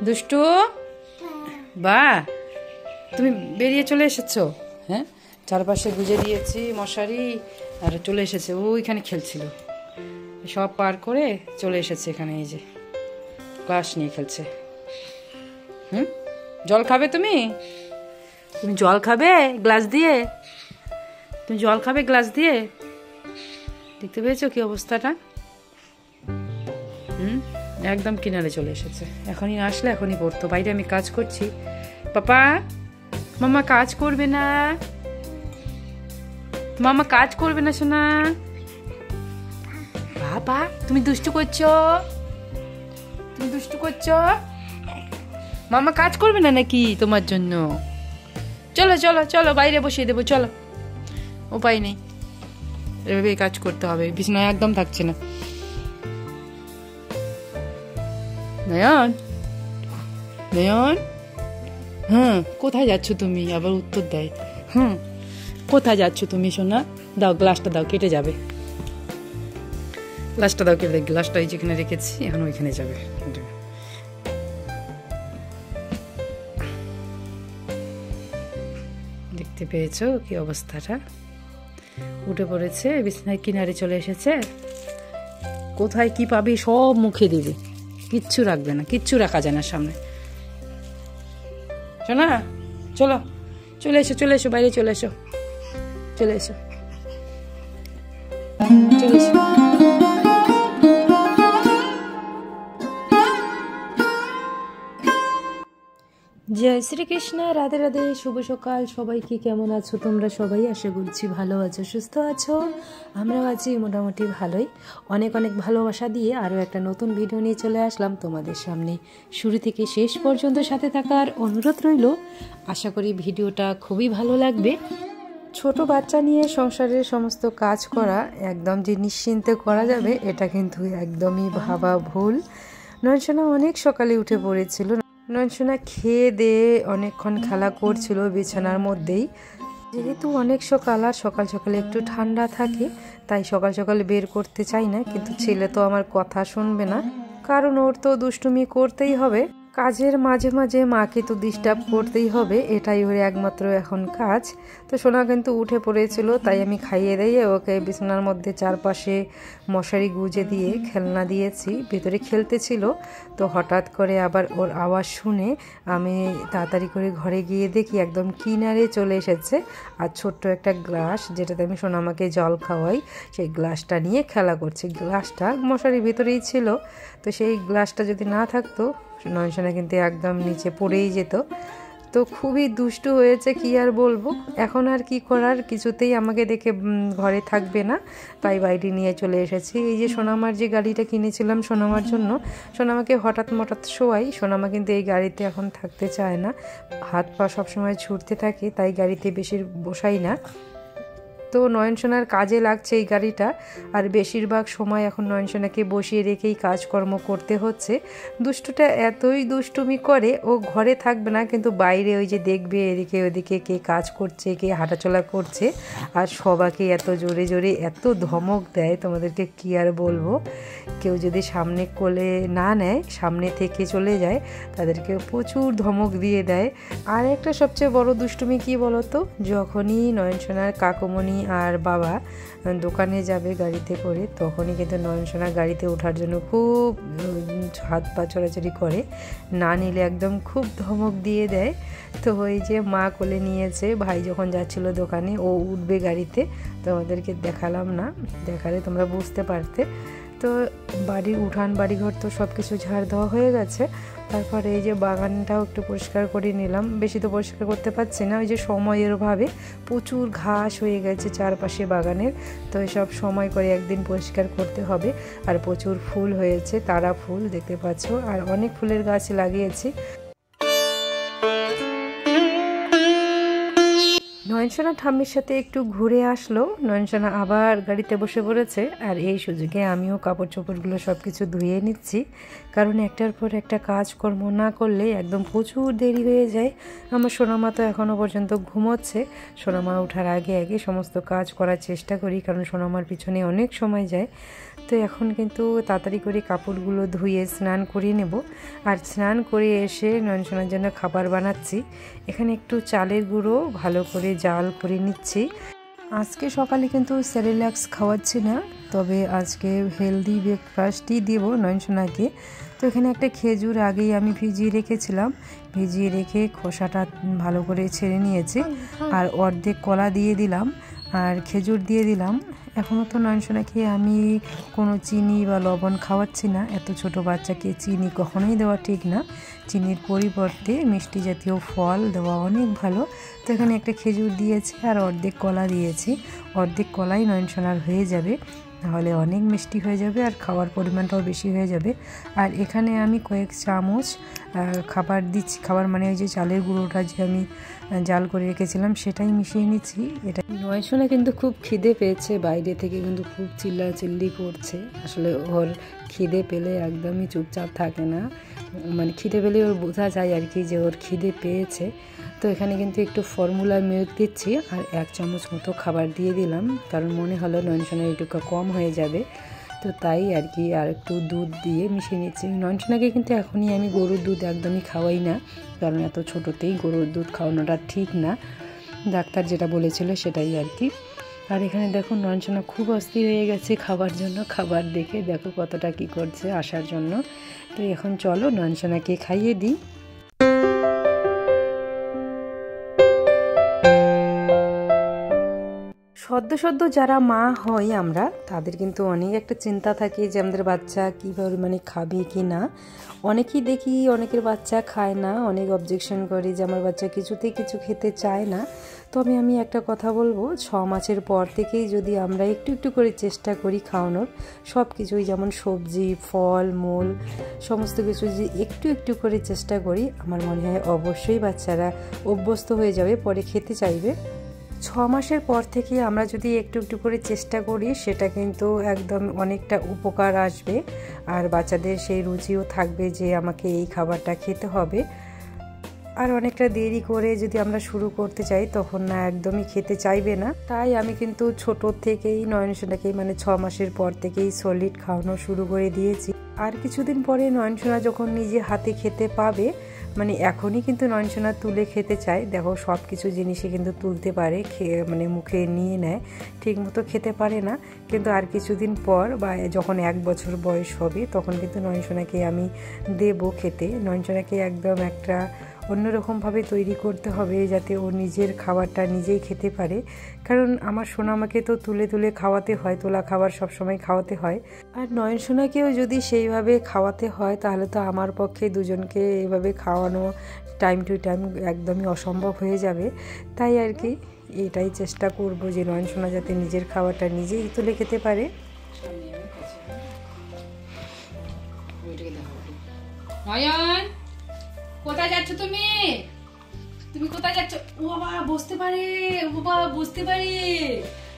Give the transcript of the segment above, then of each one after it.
দুষ্টু বা তুমি বেরিয়ে চলে এসেছো? হ্যাঁ, চারপাশে গুজে দিয়েছি মশারি আর চলে এসেছে। ওইখানে খেলছিল, সব পার করে চলে এসেছে এখানে। এই যে গ্লাস নিয়ে খেলছে। জল খাবে তুমি? তুমি জল খাবে গ্লাস দিয়ে? তুমি জল খাবে গ্লাস দিয়ে? দেখতে পেয়েছো কি অবস্থাটা? একদম কিনারে চলে এসেছে। এখনই আসলে এখনই পড়তো। বাইরে আমি কাজ করছি। পাপা, মামা কাজ করবে না? মামা কাজ করবে না সোনা? বাবা তুমি দুষ্টু করছো? তুমি দুষ্টু করছো? মামা কাজ করবে না নাকি তোমার জন্য? চলো চলো চলো, বাইরে বসিয়ে দেবো, চলো। উপায় নেই, এভাবে কাজ করতে হবে। বিছানায় একদম থাকছে না। নয়ন, নয়ন, হ্যাঁ কোথায় যাচ্ছ তুমি? আবার উত্তর দেয়। কোথায় যাচ্ছ তুমি সোনা? দাও গ্লাসটা, দাও, কেটে যাবে। গ্লাসটা দাও, কেটে। গ্লাসটা এই যেখানে রেখেছি, এখন ওইখানে যাবে। দেখতে পেয়েছো কি অবস্থাটা? উঠে পড়েছে, বিছানায় কিনারে চলে এসেছে। কোথায় কি পাবি সব মুখে দিবে, কিচ্ছু রাখবে না, কিচ্ছু রাখা যায় না সামনে। শোনা, চলো, চলে এসো, চলে এসো, বাইরে চলে এসো, চলে এসো, চলে এসো। জয় শ্রীকৃষ্ণ, রাধে রাধে, শুভ সকাল সবাইকে। কেমন আছো তোমরা সবাই? আশা করছি ভালো আছো, সুস্থ আছো। আমরাও আছি মোটামুটি ভালোই। অনেক অনেক ভালোবাসা দিয়ে আরও একটা নতুন ভিডিও নিয়ে চলে আসলাম তোমাদের সামনে। শুরু থেকে শেষ পর্যন্ত সাথে থাকার অনুরোধ রইল। আশা করি ভিডিওটা খুবই ভালো লাগবে। ছোট বাচ্চা নিয়ে সংসারের সমস্ত কাজ করা একদম যে নিশ্চিন্তে করা যাবে, এটা কিন্তু একদমই ভাবা ভুল। নয়নসোনা অনেক সকালে উঠে পড়েছিল। নয়নসোনা খেয়ে দিয়ে অনেকক্ষণ খেলা করছিল বিছানার মধ্যেই। যেহেতু অনেক সকাল আর সকাল সকালে একটু ঠান্ডা থাকে, তাই সকাল সকাল বের করতে চাই না। কিন্তু ছেলে তো আমার কথা শুনবে না, কারণ ওর তো দুষ্টুমি করতেই হবে। কাজের মাঝে মাঝে মাকে তো ডিস্টার্ব করতেই হবে, এটাই ওর একমাত্র এখন কাজ। তো সোনা কিন্তু উঠে পড়েছিল, তাই আমি খাইয়ে দিয়ে ওকে বিছানার মধ্যে চারপাশে মশারি গুজে দিয়ে খেলনা দিয়েছি। ভেতরে খেলতেছিল, তো হঠাৎ করে আবার ওর আওয়াজ শুনে আমি তাড়াতাড়ি করে ঘরে গিয়ে দেখি একদম কিনারে চলে এসেছে। আর ছোট্ট একটা গ্লাস, যেটাতে আমি সোনামাকে জল খাওয়াই, সেই গ্লাসটা নিয়ে খেলা করছে। গ্লাসটা মশারির ভেতরেই ছিল, তো সেই গ্লাসটা যদি না থাকতো নয়নসোনা কিন্তু একদম নিচে পড়েই যেত। তো খুবই দুষ্টু হয়েছে, কি আর বলবো। এখন আর কি করার, কিছুতেই আমাকে দেখে ঘরে থাকবে না, তাই বাইরে নিয়ে চলে এসেছি। এই যে সোনামার যে গাড়িটা কিনেছিলাম সোনামার জন্য, সোনামাকে হঠাৎ শোয়াই। সোনামা কিন্তু এই গাড়িতে এখন থাকতে চায় না, হাত পা সবসময় ছুটতে থাকে, তাই গাড়িতে বেশি বসাই না। তো নয়নসোনার কাজে লাগছে এই গাড়িটা, আর বেশিরভাগ সময় এখন নয়নসোনাকে বসিয়ে রেখেই কাজকর্ম করতে হচ্ছে। দুষ্টুটা এতই দুষ্টুমি করে, ও ঘরে থাকবে না, কিন্তু বাইরে ওই যে দেখবে এদিকে ওদিকে কে কাজ করছে, কে হাঁটাচলা করছে, আর সবাইকে এত জোরে জোরে এত ধমক দেয়, তোমাদেরকে কি আর বলবো। কেউ যদি সামনে কোলে না নেয়, সামনে থেকে চলে যায়, তাদেরকে প্রচুর ধমক দিয়ে দেয়। আর একটা সবচেয়ে বড় দুষ্টুমি কি বলতো, যখনই নয়নসোনার কাকুমণি আর বাবা দোকানে যাবে গাড়িতে করে, তখনই কিন্তু নয়নসোনা গাড়িতে ওঠার জন্য খুব হাত পা চড়াচড়ি করে, না নিলে একদম খুব ধমক দিয়ে দেয়। তো ওই যে মা কোলে নিয়েছে, ভাই যখন যাচ্ছিল দোকানে, ও উঠবে গাড়িতে, তো আমাদেরকে দেখালাম না, দেখালে তোমরা বুঝতে পারতে। তো বাড়ির উঠান বাড়িঘর তো সব কিছু ঝাড় দেওয়া হয়ে গেছে। তারপরে এই যে বাগানটাও একটু পরিষ্কার করে নিলাম। বেশি তো পরিষ্কার করতে পারছি না, ওই যে সময়ের অভাবে প্রচুর ঘাস হয়ে গেছে চারপাশে বাগানের। তো এসব সময় করে একদিন পরিষ্কার করতে হবে। আর প্রচুর ফুল হয়েছে, তারা ফুল দেখতে পাচ্ছ, আর অনেক ফুলের গাছ লাগিয়েছি। নয়নসোনা ঠাম্মির সাথে একটু ঘুরে আসলো। নয়নসোনা আবার গাড়িতে বসে পড়েছে, আর এই সুযোগে আমিও কাপড় চোপড়গুলো সব কিছু ধুয়ে নিচ্ছি, কারণ একটার পর একটা কাজকর্ম না করলে একদম প্রচুর দেরি হয়ে যায়। আমার সোনামা তো এখনও পর্যন্ত ঘুমোচ্ছে। সোনামা ওঠার আগে আগে সমস্ত কাজ করার চেষ্টা করি, কারণ সোনামার পিছনে অনেক সময় যায়। তো এখন কিন্তু তাড়াতাড়ি করে কাপড়গুলো ধুয়ে স্নান করিয়ে নেব, আর স্নান করে এসে নয়নসোনার জন্য খাবার বানাচ্ছি। এখানে একটু চালের গুঁড়ো ভালো করে জাল করে নিচ্ছি। আজকে সকালে কিন্তু সেরিল্যাক্স খাওয়াচ্ছি না, তবে আজকে হেলদি ব্রেকফাস্টই দেব নয়নসোনাকে। তো এখানে একটা খেজুর আগেই আমি ভিজিয়ে রেখেছিলাম, ভিজিয়ে রেখে খোসাটা ভালো করে ছেড়ে নিয়েছি, আর অর্ধেক কলা দিয়ে দিলাম আর খেজুর দিয়ে দিলাম। এখনও তো নয়নসোনাকে আমি কোনো চিনি বা লবণ খাওয়াচ্ছি না, এত ছোট বাচ্চাকে চিনি কখনোই দেওয়া ঠিক না। চিনির পরিবর্তে মিষ্টি জাতীয় ফল দেওয়া অনেক ভালো। তো এখানে একটা খেজুর দিয়েছি আর অর্ধেক কলা দিয়েছি। অর্ধেক কলাই নয়নসোনার হয়ে যাবে, তাহলে অনেক মিষ্টি হয়ে যাবে আর খাওয়ার পরিমাণটাও বেশি হয়ে যাবে। আর এখানে আমি কয়েক চামচ খাবার দিচ্ছি, খাবার মানে ওই যে চালের গুঁড়োটা যে আমি জাল করে রেখেছিলাম সেটাই মিশিয়ে নিচ্ছি। এটা নয়নসোনা কিন্তু খুব খিদে পেয়েছে, বাইরে থেকে কিন্তু খুব চিল্লাচিল্লি করছে। আসলে ওর খিদে পেলে একদমই চুপচাপ থাকে না, মানে খিদে পেলে ওর বোঝা যায় আর কি যে ওর খিদে পেয়েছে। তো এখানে কিন্তু একটু ফর্মুলা মিল্ক দিচ্ছি আর 1 চামচ মতো খাবার দিয়ে দিলাম, কারণ মনে হলো নয়নসোনার একটু কম হয়ে যাবে, তো তাই আর কি। আর একটু দুধ দিয়ে মিশিয়ে নিচ্ছি। নয়নসোনাকে কিন্তু এখনই আমি গরুর দুধ একদমই খাওয়াই না, কারণ এত ছোটোতেই গরুর দুধ খাওয়ানোটা ঠিক না, ডাক্তার যেটা বলেছিল সেটাই আর কি। আর এখানে দেখো নয়নসোনা খুব অস্থির হয়ে গেছে খাবার জন্য, খাবার দেখে দেখো কতটা কি করছে আসার জন্য। তো এখন চলো নয়নসোনাকে খাইয়ে দিই। সদ্য যারা মা হই আমরা, তাদের কিন্তু অনেক একটা চিন্তা থাকে যে আমাদের বাচ্চা কীভাবে মানে খাবে কি না। অনেকেই দেখি অনেকের বাচ্চা খায় না, অনেক অবজেকশন করে যে আমার বাচ্চা কিছুতেই কিছু খেতে চায় না। তবে আমি একটা কথা বলবো, 6 মাসের পর থেকেই যদি আমরা একটু একটু করে চেষ্টা করি খাওয়ানোর, সব কিছুই যেমন সবজি ফল মূল সমস্ত কিছু যদি একটু একটু করে চেষ্টা করি, আমার মনে হয় অবশ্যই বাচ্চারা অভ্যস্ত হয়ে যাবে, পরে খেতে চাইবে। 6 মাসের পর থেকে আমরা যদি একটু একটু করে চেষ্টা করি, সেটা কিন্তু একদম অনেকটা উপকার আসবে, আর বাচ্চাদের সেই রুচিও থাকবে যে আমাকে এই খাবারটা খেতে হবে। আর অনেকটা দেরি করে যদি আমরা শুরু করতে চাই, তখন না একদমই খেতে চাইবে না। তাই আমি কিন্তু ছোট থেকেই নয়নসোনাকে মানে 6 মাসের পর থেকেই সলিড খাওয়ানো শুরু করে দিয়েছি। আর কিছুদিন পরে নয়নসোনা যখন নিজে হাতে খেতে পাবে, মানে এখনই কিন্তু নয়নসোনা তুলে খেতে চায়, দেখো সব কিছু জিনিসই কিন্তু তুলতে পারে, মানে মুখে নিয়ে নেয়, ঠিক মতো খেতে পারে না। কিন্তু আর কিছুদিন পর বা যখন 1 বছর বয়স হবে, তখন কিন্তু নয়নসোনাকে আমি দেবো খেতে। নয়নসোনাকে একদম একটা অন্যরকমভাবে তৈরি করতে হবে, যাতে ও নিজের খাবারটা নিজেই খেতে পারে। কারণ আমার সোনামাকে তো তুলে তুলে খাওয়াতে হয়, তোলা খাবার সবসময় খাওয়াতে হয়, আর নয়নসোনাকেও যদি সেইভাবে খাওয়াতে হয়, তাহলে তো আমার পক্ষে দুজনকে এইভাবে খাওয়ানো টাইম টু টাইম একদমই অসম্ভব হয়ে যাবে। তাই আর কি এটাই চেষ্টা করব যে নয়নসোনা যাতে নিজের খাবারটা নিজেই তুলে খেতে পারে। কোথায় যাচ্ছ তুমি? তুমি কোথায় যাচ্ছ? ও বাবা বসতে পারে, ও বাবা বসতে পারে।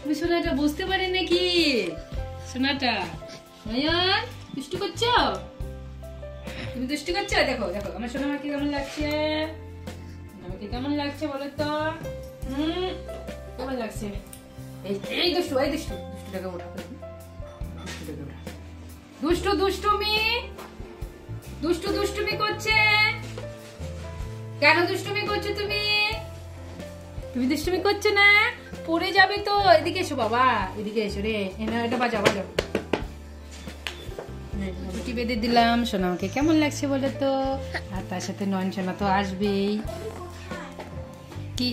তুমি সোনাটা বসতে পারে নাকি? সোনাটা নয়ন দুষ্টু করছো? তুমি দুষ্টু করছো? দেখো দেখো আমার সোনামাকে কেমন লাগছে, আমাকে কেমন লাগছে বলো তো? কেমন লাগছে? এই দুষ্টু, এই দুষ্টু, দুষ্টুটাকে ওঠা, দুষ্টুটাকে ওঠা। দুষ্টু দুষ্টুমি, দুষ্টু দুষ্টুমি করছে। কেন দুষ্টুমি করছো তুমি? তুমি দুষ্টুমি করছো না? পড়ে যাবে তো। এদিকে এসো বাবা, এদিকে এসো রে। এটা বাজাও বাজাও। রুটি বেঁধে দিলাম। সোনামাকে কেমন লাগছে বলে তো? আর তার সাথে নয়নসোনা তো আসবেই। কি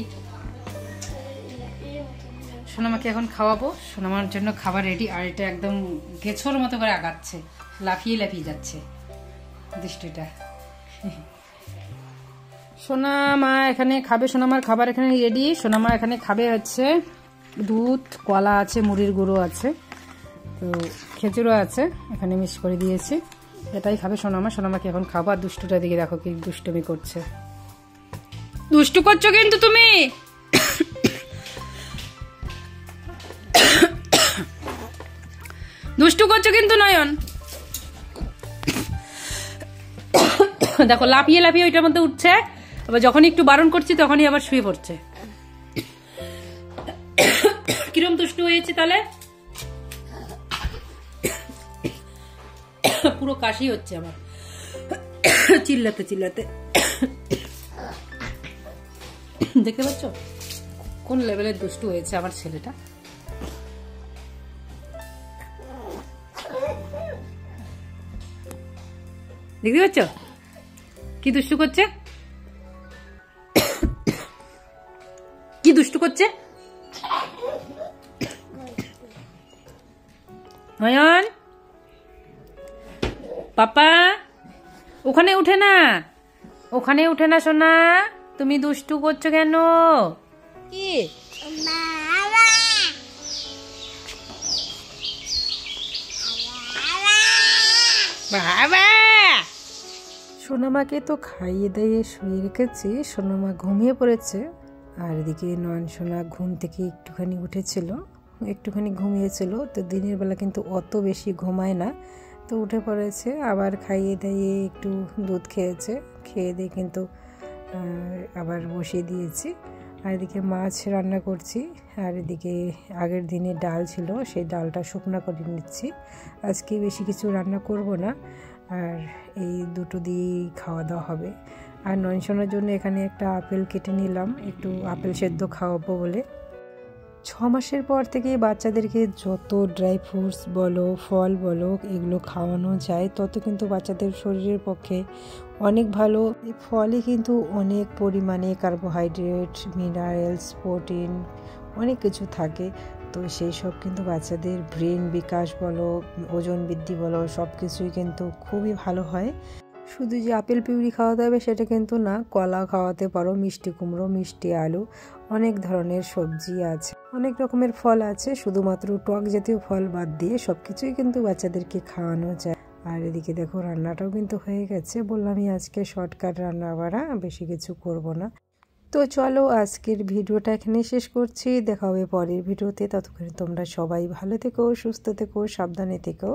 সোনামাকে এখন খাওয়াবো, সোনামার জন্য খাবার রেডি। আর এটা একদম গেছোর মতো করে আগাচ্ছে, লাফিয়ে লাফিয়ে যাচ্ছে দুষ্টুটা। সোনামা এখানে খাবে, সোনামার খাবার এখানে রেডি। সোনামা এখানে খাবে হচ্ছে দুধ, কলা আছে, মুড়ির গুঁড়ো আছে, তো খেজুরও আছে, এখানে মিক্স করে দিয়েছি। এটাই খাবে সোনামা। সোনামাকে এখন খাবার। দুষ্টুটা দিকে দেখো কি দুষ্টুমি করছে। দুষ্টু করছো কিন্তু তুমি। দুষ্টু করছো কিন্তু নয়ন। দেখো লাফিয়ে লাফিয়ে ওইটার মধ্যে উঠছে, আবার যখন একটু বারণ করছি তখনই আবার শুয়ে পড়ছে। কিরম দুষ্টু হয়েছে তাহলে? পুরো কাশি হচ্ছে আমার চিল্লাতে চিল্লাতে। দেখতে পাচ্ছ কোন লেভেলের দুষ্টু হয়েছে আমার ছেলেটা। দেখতে পাচ্ছ কি দুষ্টু করছে, কি দুষ্টু করছে। নয়ন পাপা ওখানে উঠে না, ওখানে উঠে না সোনা, তুমি দুষ্টু করছো কেন? কি বাবা? সোনামাকে তো খাইয়ে দাইয়ে শুয়ে রেখেছি, সোনামা ঘুমিয়ে পড়েছে। আর এদিকে নয়ন সোনা ঘুম থেকে একটুখানি উঠেছিল, একটুখানি ঘুমিয়েছিল। তো দিনের বেলা কিন্তু অত বেশি ঘুমায় না, তো উঠে পড়েছে। আবার খাইয়ে দাইয়ে একটু দুধ খেয়েছে, খেয়ে দিয়ে কিন্তু আবার বসিয়ে দিয়েছি। আর এদিকে মাছ রান্না করছি, আর এদিকে আগের দিনে ডাল ছিল, সেই ডালটা শুকনো করে নিচ্ছি। আজকে বেশি কিছু রান্না করব না, আর এই দুটো দিয়েই খাওয়া দাওয়া হবে। আর নয়নসোনার জন্য এখানে একটা আপেল কেটে নিলাম, একটু আপেল সেদ্ধ খাওয়াবো বলে। 6 মাসের পর থেকে বাচ্চাদেরকে যত ড্রাই ফ্রুটস বলো, ফল বলো, এগুলো খাওয়ানো যায় তত কিন্তু বাচ্চাদের শরীরের পক্ষে অনেক ভালো। এই ফলে কিন্তু অনেক পরিমাণে কার্বোহাইড্রেট, মিনারেলস, প্রোটিন অনেক কিছু থাকে। তো সেই সব কিন্তু বাচ্চাদের ব্রেন বিকাশ বলো, ওজন বৃদ্ধি বলো, সব কিছুই কিন্তু খুবই ভালো হয়। শুধু যে আপেল পিউরি খাওয়াতে হবে সেটা কিন্তু না, কলা খাওয়াতে পারো, মিষ্টি কুমড়ো, মিষ্টি আলু, অনেক ধরনের সবজি আছে, অনেক রকমের ফল আছে। শুধুমাত্র টক জাতীয় ফল বাদ দিয়ে সব কিছুই কিন্তু বাচ্চাদেরকে খাওয়ানো যায়। আর এদিকে দেখো রান্নাটাও কিন্তু হয়ে গেছে। বললামই আজকে শর্টকাট রান্না বাড়া, বেশি কিছু করব না। তো চলো আজকের ভিডিওটা এখানে শেষ করছি, দেখা হবে পরের ভিডিওতে। ততক্ষণে তোমরা সবাই ভালো থেকো, সুস্থ থেকো, সাবধানে থেকো।